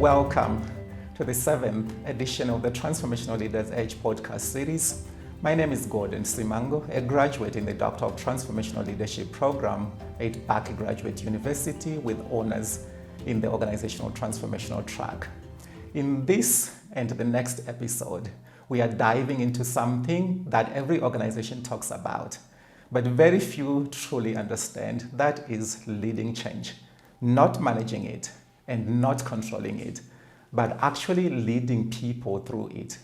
Welcome to the 7th edition of the Transformational Leaders Edge podcast series. My name is Gorden, Simango, a graduate in the Doctor of Transformational Leadership program at Buck Graduate University with honors in the Organizational Transformational track. In this and the next episode, we are diving into something that every organization talks about, but very few truly understand. That is leading change, not managing it and not controlling it, but actually leading people through it.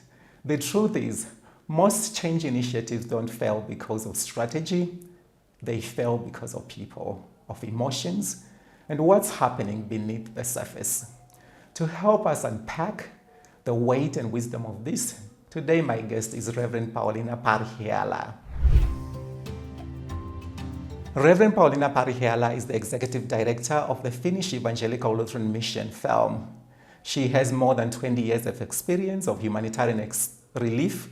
The truth is, most change initiatives don't fail because of strategy. They fail because of people, of emotions, and what's happening beneath the surface. To help us unpack the weight and wisdom of this, today my guest is Reverend Paulina Parhiala. Reverend Paulina Parhiala is the Executive Director of the Finnish Evangelical Lutheran Mission film. She has more than 20 years of experience of humanitarian relief,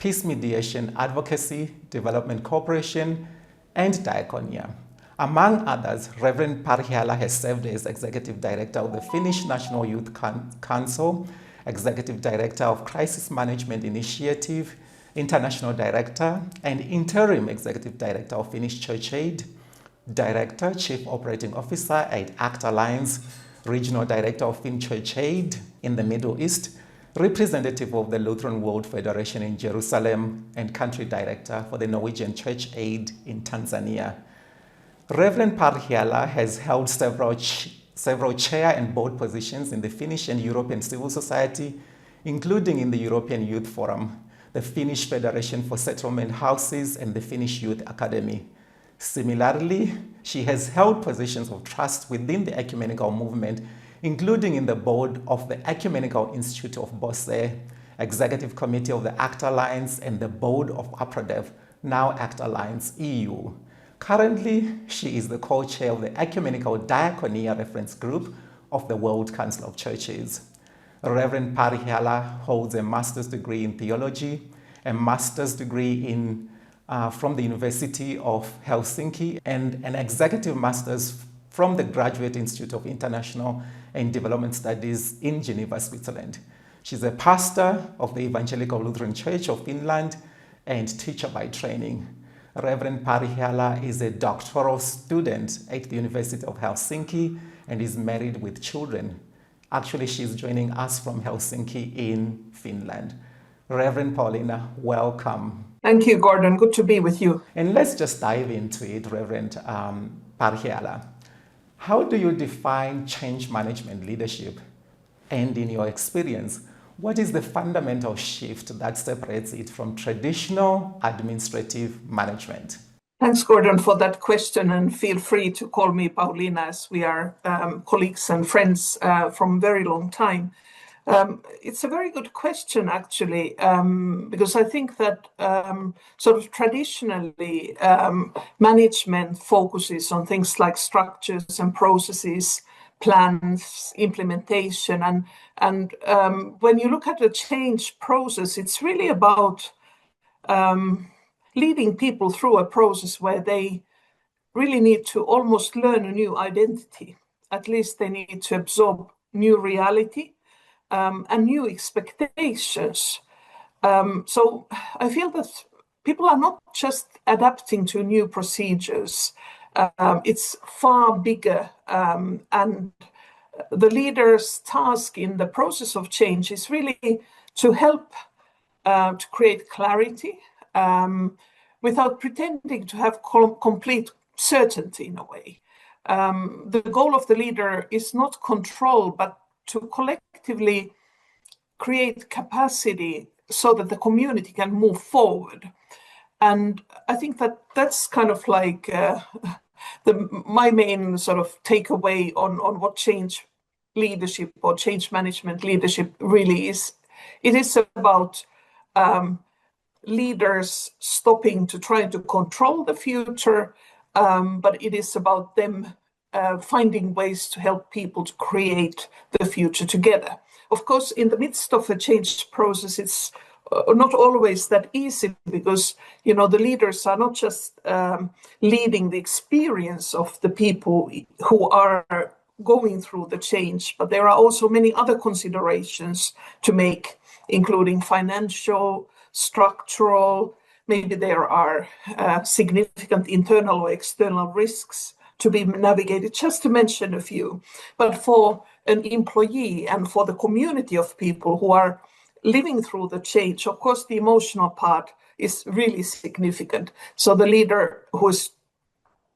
peace mediation, advocacy, development cooperation, and diaconia. Among others, Reverend Parhiala has served as Executive Director of the Finnish National Youth Council, Executive Director of Crisis Management Initiative, International Director and Interim Executive Director of Finnish Church Aid, Director, Chief Operating Officer at ACT Alliance, Regional Director of Finnish Church Aid in the Middle East, Representative of the Lutheran World Federation in Jerusalem, and Country Director for the Norwegian Church Aid in Tanzania. Reverend Parhiala has held several chair and board positions in the Finnish and European civil society, including in the European Youth Forum, the Finnish Federation for Settlement Houses, and the Finnish Youth Academy. Similarly, she has held positions of trust within the ecumenical movement, including in the board of the Ecumenical Institute of Bosse, Executive Committee of the ACT Alliance, and the board of APRODEV, now ACT Alliance EU. Currently, she is the co-chair of the Ecumenical Diaconia Reference Group of the World Council of Churches. Reverend Parhiala holds a master's degree in theology, a master's degree from the University of Helsinki, and an executive master's from the Graduate Institute of International and Development Studies in Geneva, Switzerland. She's a pastor of the Evangelical Lutheran Church of Finland and teacher by training. Reverend Parhiala is a doctoral student at the University of Helsinki and is married with children. Actually, she's joining us from Helsinki in Finland. Reverend Paulina, welcome. Thank you, Gordon. Good to be with you. And let's just dive into it, Reverend Parhiala. How do you define change management leadership? And in your experience, what is the fundamental shift that separates it from traditional administrative management? Thanks, Gordon, for that question, and feel free to call me Paulina, as we are colleagues and friends from a very long time. It's a very good question, actually, because I think that sort of traditionally management focuses on things like structures and processes, plans, implementation, and when you look at the change process, it's really about leading people through a process where they really need to almost learn a new identity. At least they need to absorb new reality and new expectations. So I feel that people are not just adapting to new procedures. It's far bigger, and the leader's task in the process of change is really to help to create clarity without pretending to have complete certainty in a way. The goal of the leader is not control, but to collectively create capacity so that the community can move forward. And I think that that's kind of like my main sort of takeaway on what change leadership or change management leadership really is. It is about leaders stopping to try to control the future, but it is about them finding ways to help people to create the future together. Of course, in the midst of a change process, it's not always that easy because, the leaders are not just leading the experience of the people who are going through the change, but there are also many other considerations to make, including financial, structural, maybe there are significant internal or external risks to be navigated, just to mention a few. But for an employee and for the community of people who are living through the change, of course, the emotional part is really significant. So the leader who is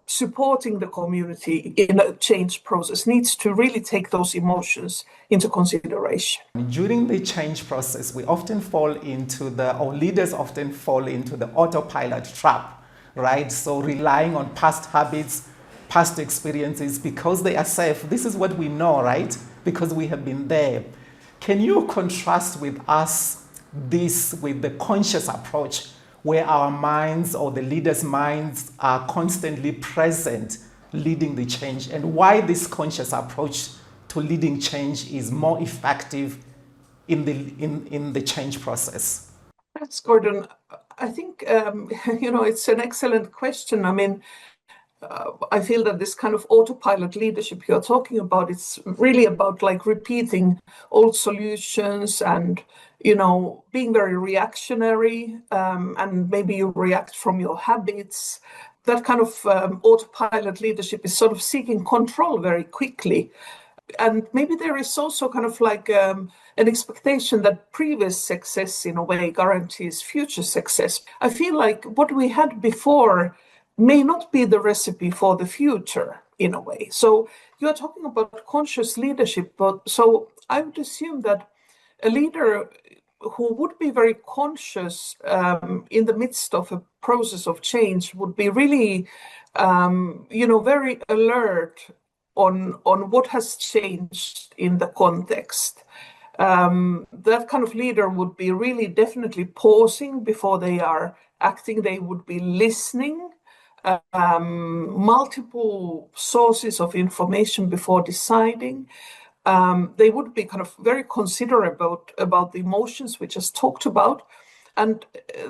supporting the community in a change process needs to really take those emotions into consideration. During the change process, we often fall into or leaders often fall into the autopilot trap, right? So relying on past habits, past experiences, because they are safe. This is what we know, right? Because we have been there. Can you contrast with us this with the conscious approach, where our minds or the leaders' minds are constantly present, leading the change, and why this conscious approach to leading change is more effective in the change process? That's Gordon. I think it's an excellent question. I mean, I feel that this kind of autopilot leadership you're talking about, it's really about like repeating old solutions and, being very reactionary, and maybe you react from your habits. That kind of autopilot leadership is sort of seeking control very quickly. And maybe there is also kind of like an expectation that previous success in a way guarantees future success. I feel like what we had before may not be the recipe for the future in a way. So you're talking about conscious leadership, but so I would assume that a leader who would be very conscious in the midst of a process of change would be really, very alert on what has changed in the context. That kind of leader would be really definitely pausing before they are acting. They would be listening, multiple sources of information before deciding. They would be kind of very considerate about the emotions we just talked about. And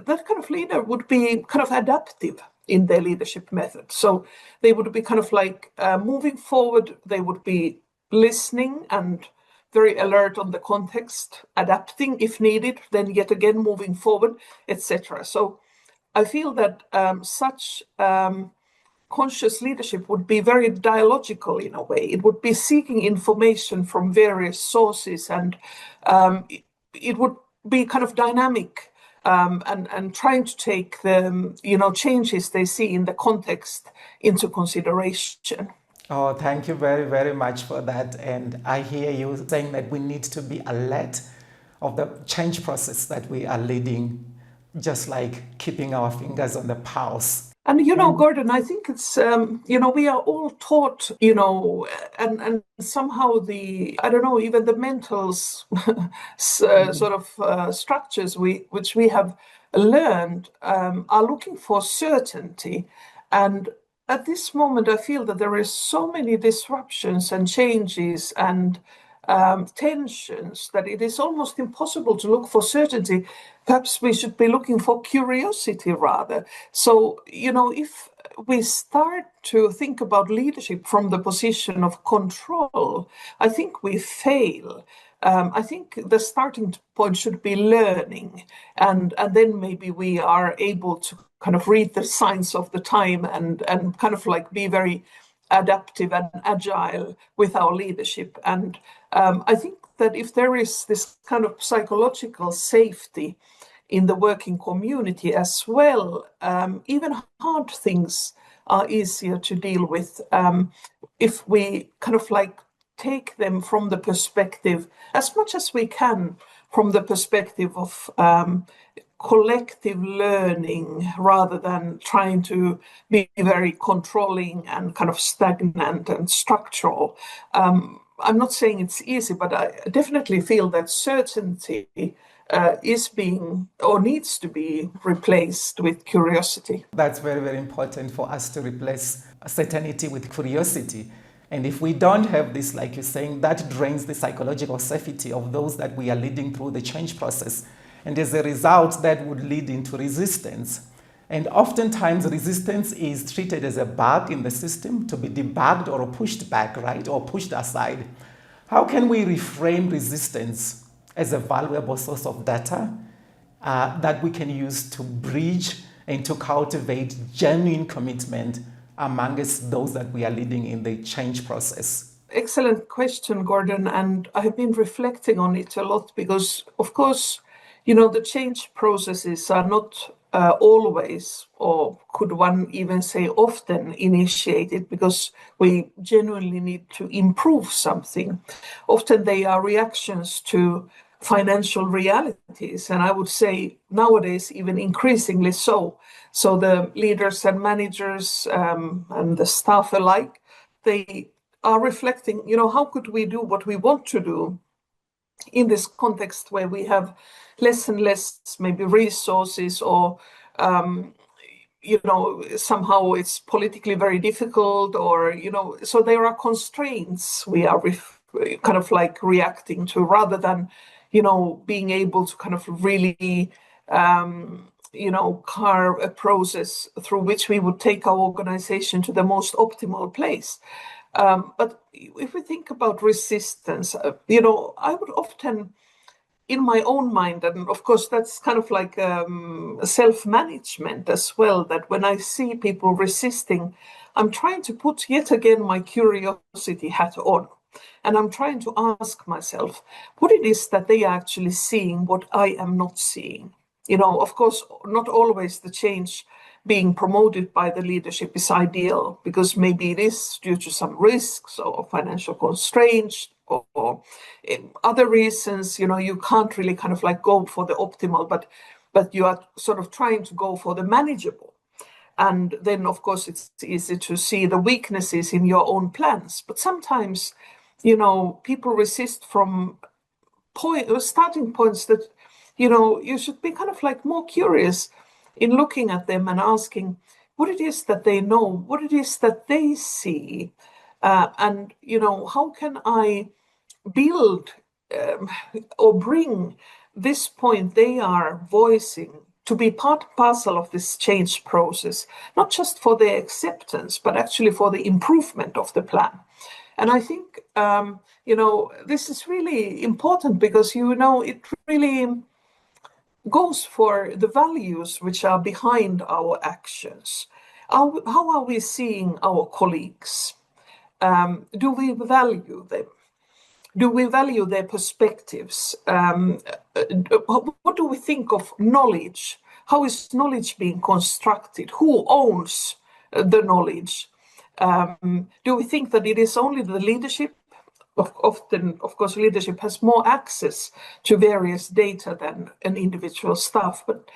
that kind of leader would be kind of adaptive in their leadership method. So they would be kind of like moving forward, they would be listening and very alert on the context, adapting if needed, then yet again moving forward, etc. So I feel that such conscious leadership would be very dialogical in a way. It would be seeking information from various sources, and it would be kind of dynamic and trying to take the changes they see in the context into consideration. Oh, thank you very, very much for that. And I hear you saying that we need to be alert of the change process that we are leading, just like keeping our fingers on the pulse. And, Gordon, I think it's, we are all taught, and somehow even the mental sort of structures which we have learned are looking for certainty. And at this moment, I feel that there is so many disruptions and changes and tensions that it is almost impossible to look for certainty. Perhaps we should be looking for curiosity rather. So, if we start to think about leadership from the position of control, I think we fail. I think the starting point should be learning, and then maybe we are able to kind of read the signs of the time and kind of like be very adaptive and agile with our leadership. And I think that if there is this kind of psychological safety in the working community as well, even hard things are easier to deal with if we kind of like take them from the perspective, as much as we can, from the perspective of collective learning rather than trying to be very controlling and kind of stagnant and structural. I'm not saying it's easy, but I definitely feel that certainty is being or needs to be replaced with curiosity. That's very, very important for us to replace certainty with curiosity. And if we don't have this, like you're saying, that drains the psychological safety of those that we are leading through the change process. And as a result, that would lead into resistance. And oftentimes resistance is treated as a bug in the system to be debugged or pushed back, right? Or pushed aside. How can we reframe resistance as a valuable source of data that we can use to bridge and to cultivate genuine commitment amongst those that we are leading in the change process? Excellent question, Gordon. And I have been reflecting on it a lot because, of course, the change processes are not always, or could one even say often, initiated because we genuinely need to improve something. Often they are reactions to financial realities, and I would say nowadays even increasingly so. So the leaders and managers and the staff alike, they are reflecting, how could we do what we want to do in this context where we have less and less maybe resources, or somehow it's politically very difficult, or so there are constraints we are kind of like reacting to, rather than being able to kind of really carve a process through which we would take our organization to the most optimal place. But if we think about resistance, I would often, in my own mind, and of course that's kind of like self-management as well, that when I see people resisting, I'm trying to put yet again my curiosity hat on. And I'm trying to ask myself what it is that they are actually seeing, what I am not seeing. Of course, not always the change being promoted by the leadership is ideal, because maybe it is due to some risks or financial constraints or other reasons. You can't really kind of like go for the optimal, but you are sort of trying to go for the manageable. And then, of course, it's easy to see the weaknesses in your own plans. But sometimes, people resist from starting points that, you should be kind of like more curious in looking at them and asking what it is that they know, what it is that they see, and how can I build or bring this point they are voicing to be part and parcel of this change process, not just for their acceptance, but actually for the improvement of the plan. And I think this is really important, because it really goes for the values which are behind our actions. How are we seeing our colleagues? Do we value them? Do we value their perspectives? What do we think of knowledge? How is knowledge being constructed? Who owns the knowledge? Do we think that it is only the leadership? Often, of course, leadership has more access to various data than an individual staff. But,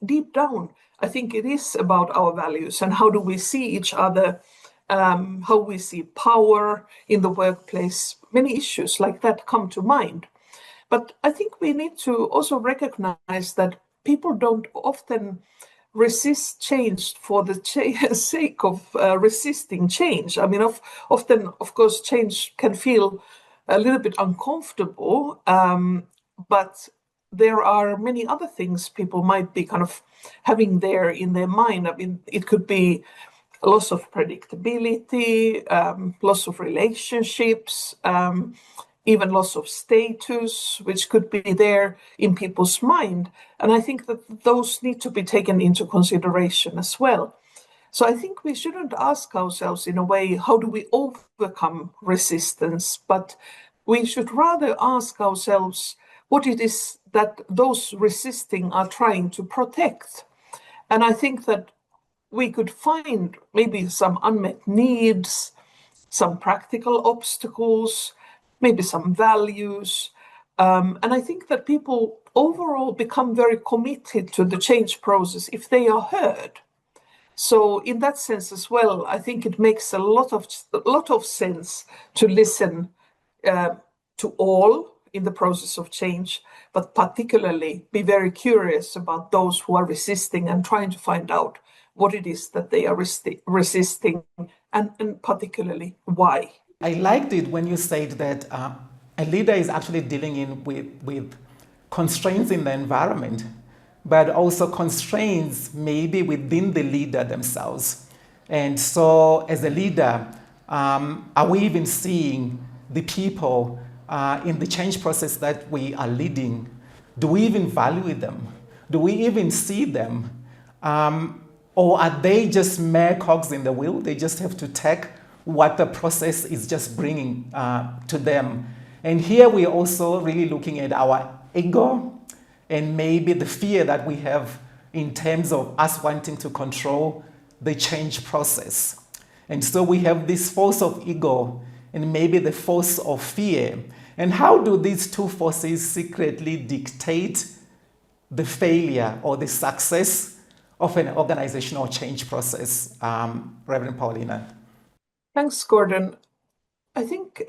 deep down, I think it is about our values and how do we see each other, how we see power in the workplace. Many issues like that come to mind. But I think we need to also recognize that people don't often resist change for the sake of resisting change. I mean, often, of course, change can feel a little bit uncomfortable, but there are many other things people might be kind of having there in their mind. I mean, it could be loss of predictability, loss of relationships, even loss of status, which could be there in people's mind. And I think that those need to be taken into consideration as well. So I think we shouldn't ask ourselves in a way, how do we overcome resistance? But we should rather ask ourselves what it is that those resisting are trying to protect. And I think that we could find maybe some unmet needs, some practical obstacles, maybe some values. And I think that people overall become very committed to the change process if they are heard. So in that sense as well, I think it makes a lot of sense to listen to all in the process of change, but particularly be very curious about those who are resisting and trying to find out what it is that they are resisting, and particularly why. I liked it when you said that a leader is actually dealing with constraints in the environment. but also constraints maybe within the leader themselves. And so, as a leader, are we even seeing the people in the change process that we are leading? Do we even value them? Do we even see them? Or are they just mere cogs in the wheel? They just have to take what the process is just bringing to them. And here we are also really looking at our ego and maybe the fear that we have in terms of us wanting to control the change process. And so we have this force of ego and maybe the force of fear. And how do these two forces secretly dictate the failure or the success of an organizational change process? Reverend Paulina. Thanks, Gordon. I think,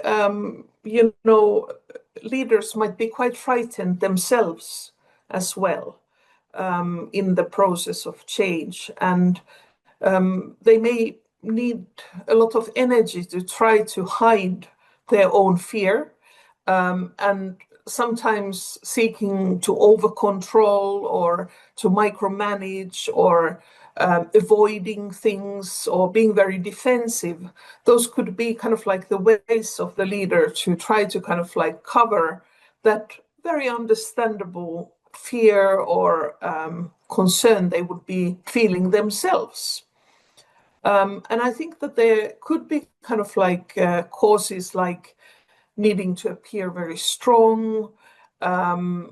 leaders might be quite frightened themselves as well in the process of change. And they may need a lot of energy to try to hide their own fear, and sometimes seeking to over control or to micromanage or avoiding things or being very defensive. Those could be kind of like the ways of the leader to try to kind of like cover that very understandable fear or concern they would be feeling themselves. And I think that there could be kind of like causes like needing to appear very strong,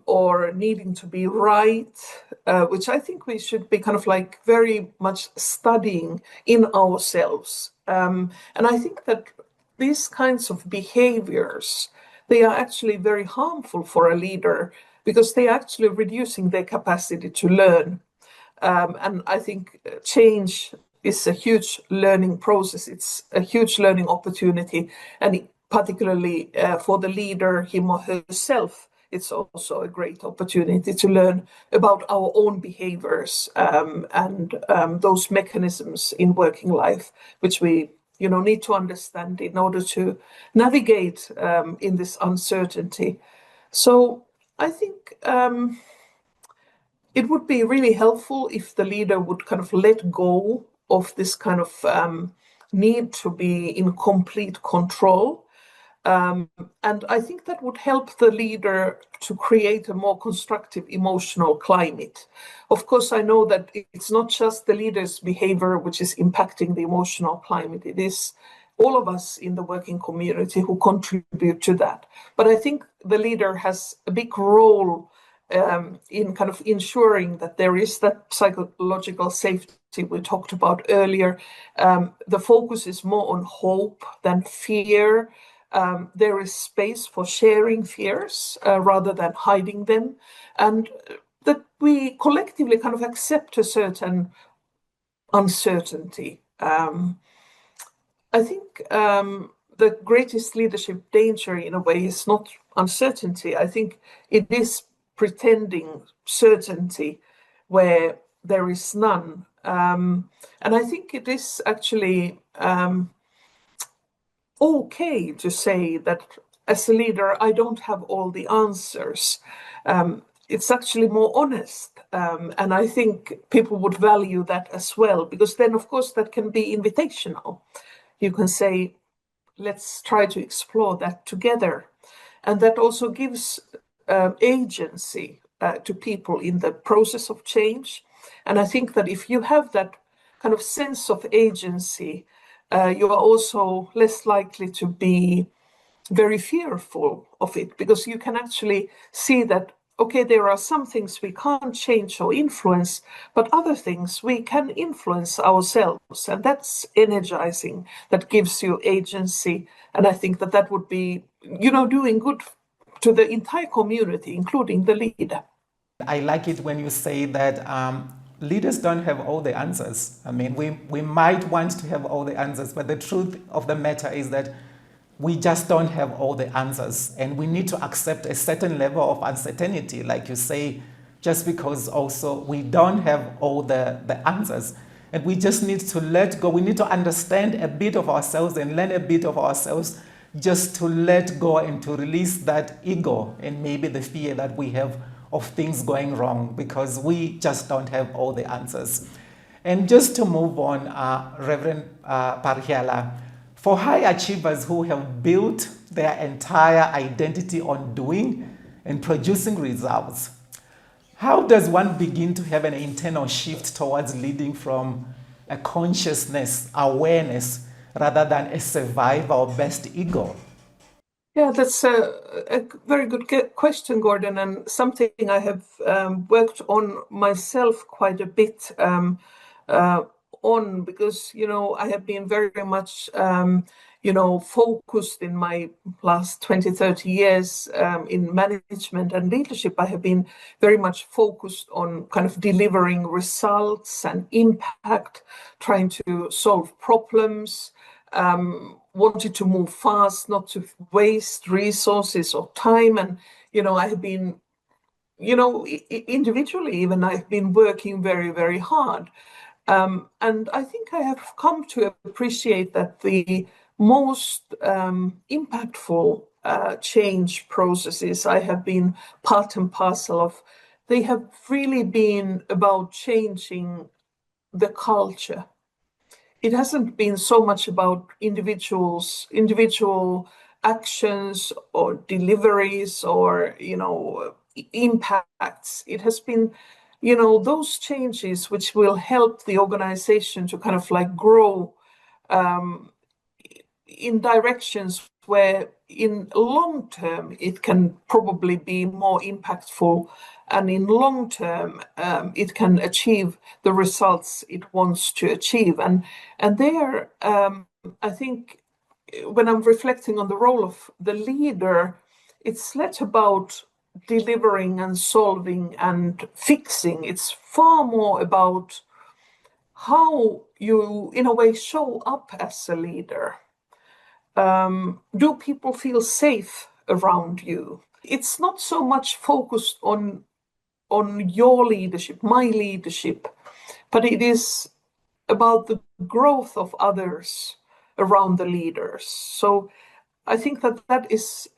or needing to be right, which I think we should be kind of like very much studying in ourselves. And I think that these kinds of behaviors, they are actually very harmful for a leader because they are actually reducing their capacity to learn. And I think change is a huge learning process. It's a huge learning opportunity. And particularly for the leader, him or herself, it's also a great opportunity to learn about our own behaviors and those mechanisms in working life, which we need to understand in order to navigate in this uncertainty. So I think it would be really helpful if the leader would kind of let go of this kind of need to be in complete control. And I think that would help the leader to create a more constructive emotional climate. Of course, I know that it's not just the leader's behavior which is impacting the emotional climate. It is all of us in the working community who contribute to that. But I think the leader has a big role in kind of ensuring that there is that psychological safety we talked about earlier. The focus is more on hope than fear. There is space for sharing fears rather than hiding them, and that we collectively kind of accept a certain uncertainty. I think the greatest leadership danger in a way is not uncertainty. I think it is pretending certainty where there is none. And I think it is actually okay to say that as a leader, I don't have all the answers. It's actually more honest. And I think people would value that as well, because then, of course, that can be invitational. You can say, let's try to explore that together. And that also gives agency to people in the process of change. And I think that if you have that kind of sense of agency, you are also less likely to be very fearful of it, because you can actually see that, okay, there are some things we can't change or influence, but other things we can influence ourselves. And that's energizing. That gives you agency. And I think that that would be, doing good to the entire community, including the leader. I like it when you say that leaders don't have all the answers. I mean, we might want to have all the answers, but the truth of the matter is that we just don't have all the answers. And we need to accept a certain level of uncertainty, like you say, just because also we don't have all the answers. And we just need to let go. We need to understand a bit of ourselves and learn a bit of ourselves, just to let go and to release that ego and maybe the fear that we have of things going wrong because we just don't have all the answers. And just to move on, Reverend Parihala, for high achievers who have built their entire identity on doing and producing results, how does one begin to have an internal shift towards leading from a consciousness, awareness, rather than a survival-based ego? Yeah, that's a very good question, Gordon, and something I have worked on myself quite a bit on because, I have been very much, focused in my last 20, 30 years in management and leadership. I have been very much focused on kind of delivering results and impact, trying to solve problems, wanted to move fast, not to waste resources or time. And, I have been, individually even, I've been working very, very hard. And I think I have come to appreciate that the most impactful change processes I have been part and parcel of, they have really been about changing the culture. It hasn't been so much about individual actions or deliveries or, impacts. It has been, those changes which will help the organization to kind of like grow in directions where in long term it can probably be more impactful, and in long term it can achieve the results it wants to achieve. And there, I think when I'm reflecting on the role of the leader, it's less about delivering and solving and fixing. It's far more about how you, in a way, show up as a leader. Do people feel safe around you? It's not so much focused on your leadership, my leadership, but it is about the growth of others around the leaders. So I think that is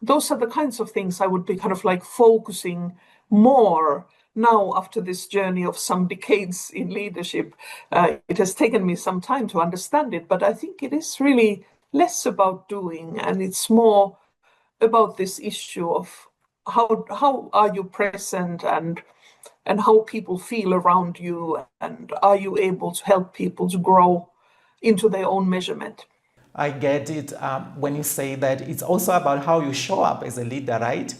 those are the kinds of things I would be kind of like focusing more now after this journey of some decades in leadership. It has taken me some time to understand it, but I think it is really less about doing, and it's more about this issue of how are you present and how people feel around you, and are you able to help people to grow into their own measurement. I get it when you say that it's also about how you show up as a leader, right?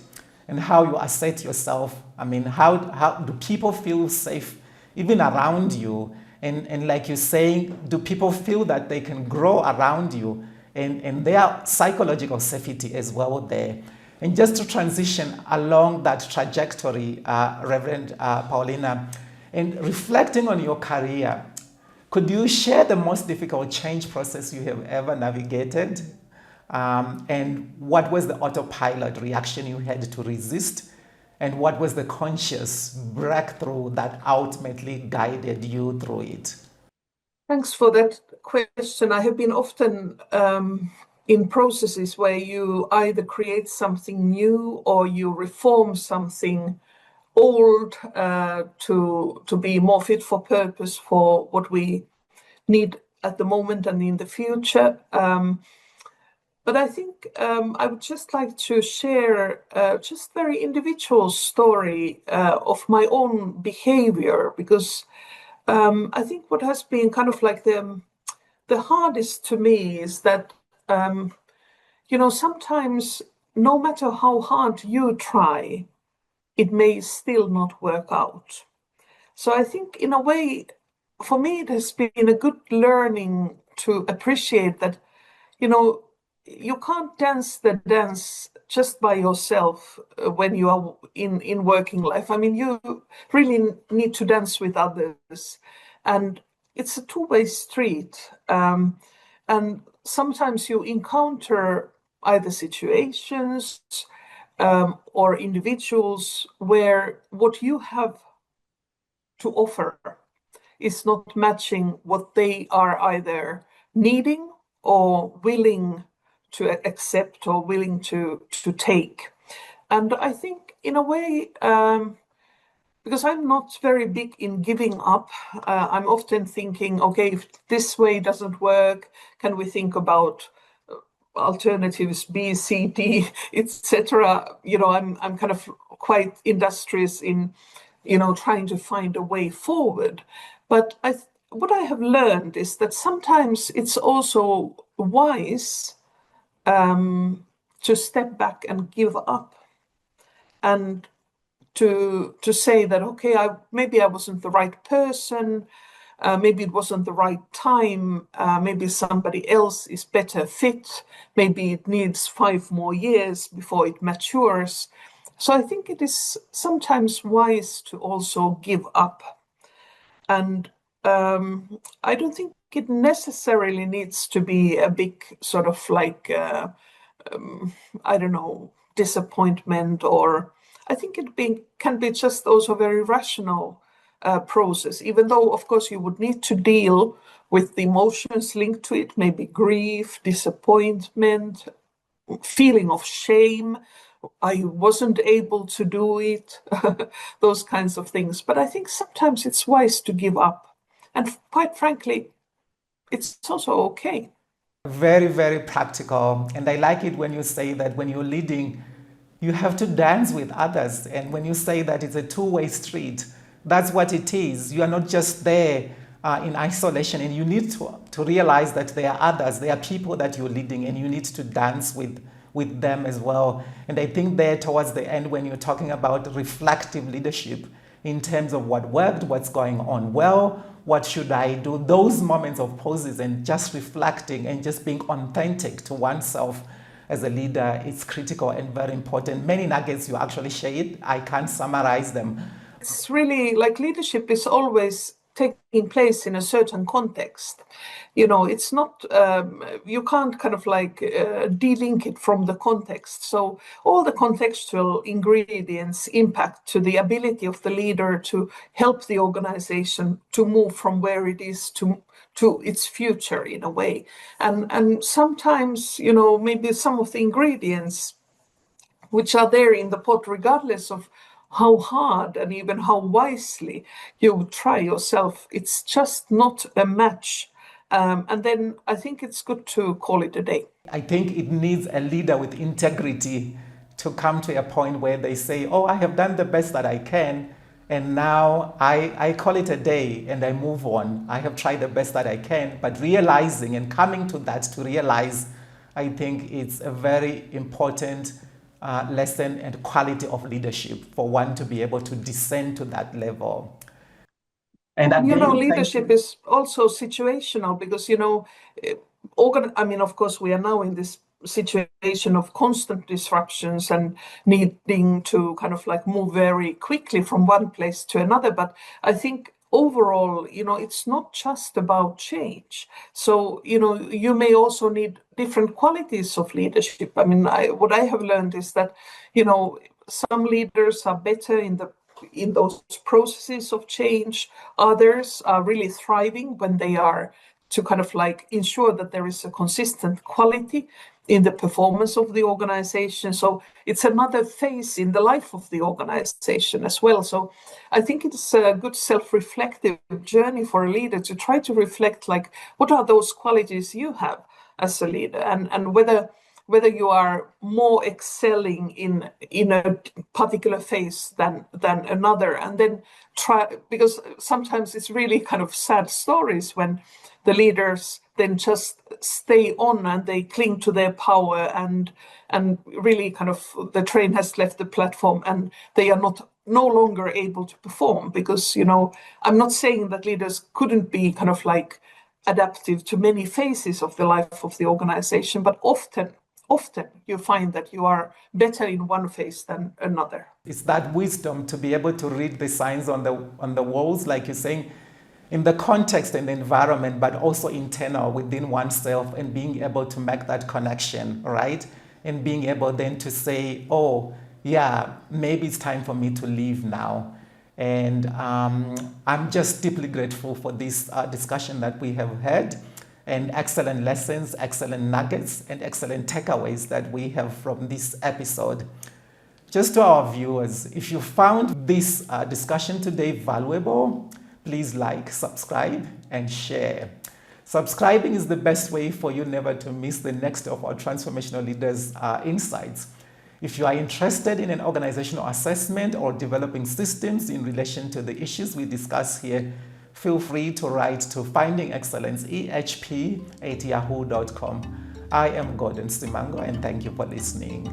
And how you assert yourself. I mean, how do people feel safe even around you? And like you're saying, do people feel that they can grow around you? And their psychological safety as well there. And just to transition along that trajectory, Reverend Paulina, and reflecting on your career, could you share the most difficult change process you have ever navigated? And what was the autopilot reaction you had to resist? And what was the conscious breakthrough that ultimately guided you through it? Thanks for that question. I have been often in processes where you either create something new or you reform something old to be more fit for purpose for what we need at the moment and in the future. But I think I would just like to share just very individual story of my own behavior, because I think what has been kind of like the hardest to me is that, sometimes no matter how hard you try, it may still not work out. So I think in a way, for me, it has been a good learning to appreciate that, you can't dance the dance just by yourself when you are in working life. I mean, you really need to dance with others, and it's a two-way street. And sometimes you encounter either situations or individuals where what you have to offer is not matching what they are either needing or willing to accept or willing to take. And I think in a way, because I'm not very big in giving up, I'm often thinking, okay, if this way doesn't work, can we think about alternatives B, C, D, etc. I'm kind of quite industrious in, trying to find a way forward. But what I have learned is that sometimes it's also wise to step back and give up, and to say that, okay, maybe I wasn't the right person, maybe it wasn't the right time, maybe somebody else is better fit, maybe it needs 5 more years before it matures. So I think it is sometimes wise to also give up. And I don't think it necessarily needs to be a big sort of like, I don't know, disappointment, or I think can be just also a very rational process, even though, of course, you would need to deal with the emotions linked to it, maybe grief, disappointment, feeling of shame. I wasn't able to do it, those kinds of things. But I think sometimes it's wise to give up. And quite frankly, it's also okay. Very, very practical. And I like it when you say that when you're leading, you have to dance with others. And when you say that it's a two-way street, that's what it is. You are not just there in isolation, and you need to realize that there are others, there are people that you're leading, and you need to dance with them as well. And I think there towards the end, when you're talking about reflective leadership in terms of what worked, what's going on well, what should I do, those moments of pauses and just reflecting and just being authentic to oneself as a leader, it's critical and very important. Many nuggets you actually shared, I can't summarize them. It's really like leadership is always taking place in a certain context. It's not, you can't kind of like de-link it from the context. So all the contextual ingredients impact to the ability of the leader to help the organization to move from where it is to its future in a way. And sometimes, maybe some of the ingredients which are there in the pot, regardless of how hard and even how wisely you try yourself, it's just not a match. And then I think it's good to call it a day. I think it needs a leader with integrity to come to a point where they say, oh, I have done the best that I can, and now I call it a day and I move on. I have tried the best that I can, but realizing and coming to that to realize, I think it's a very important lesson and quality of leadership for one to be able to descend to that level. And leadership is also situational because, of course, we are now in this situation of constant disruptions and needing to kind of like move very quickly from one place to another. But I think overall, it's not just about change. So, you may also need different qualities of leadership. What I have learned is that, some leaders are better in those processes of change. Others are really thriving when they are to kind of like ensure that there is a consistent quality in the performance of the organization. So it's another phase in the life of the organization as well. So I think it's a good self-reflective journey for a leader to try to reflect, like, what are those qualities you have as a leader, and whether you are more excelling in a particular phase than another, and then try, because sometimes it's really kind of sad stories when the leaders then just stay on and they cling to their power, and really kind of the train has left the platform and they are no longer able to perform. Because, I'm not saying that leaders couldn't be kind of like adaptive to many phases of the life of the organization, but often you find that you are better in one phase than another. It's that wisdom to be able to read the signs on the walls, like you're saying, in the context and the environment, but also internal within oneself, and being able to make that connection, right? And being able then to say, oh, yeah, maybe it's time for me to leave now. And I'm just deeply grateful for this discussion that we have had, and excellent lessons, excellent nuggets, and excellent takeaways that we have from this episode. Just to our viewers, if you found this discussion today valuable, please like, subscribe, and share. Subscribing is the best way for you never to miss the next of our Transformational Leaders insights. If you are interested in an organizational assessment or developing systems in relation to the issues we discuss here, feel free to write to findingexcellenceehp@yahoo.com. I am Gorden Simango, and thank you for listening.